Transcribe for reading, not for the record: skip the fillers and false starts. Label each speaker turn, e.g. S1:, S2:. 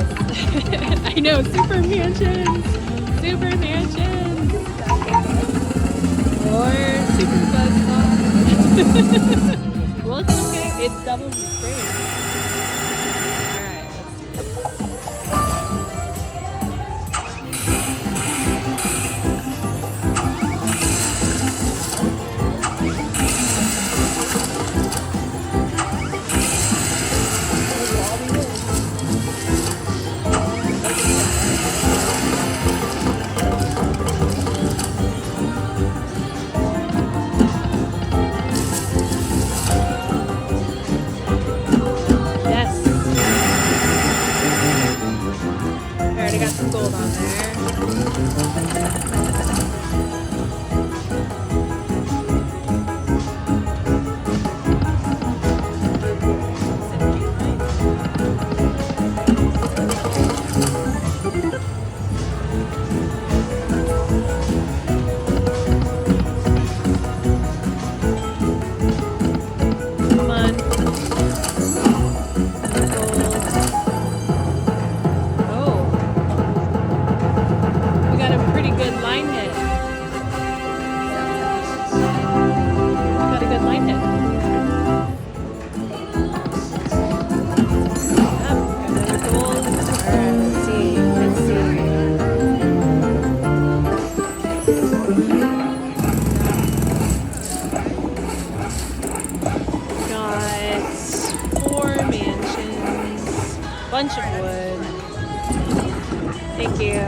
S1: I know, super mansions! Super mansions! Or super buzz saw. Well, it's okay. It's double great. Alright, let's do Yes! I already got some gold on there. Come on. Oh, we got a pretty good line hit. Got a good line hit. Yep, got another gold. Alright, let's see. Let's see. Got 4 mansions, bunch of wood. Thank you.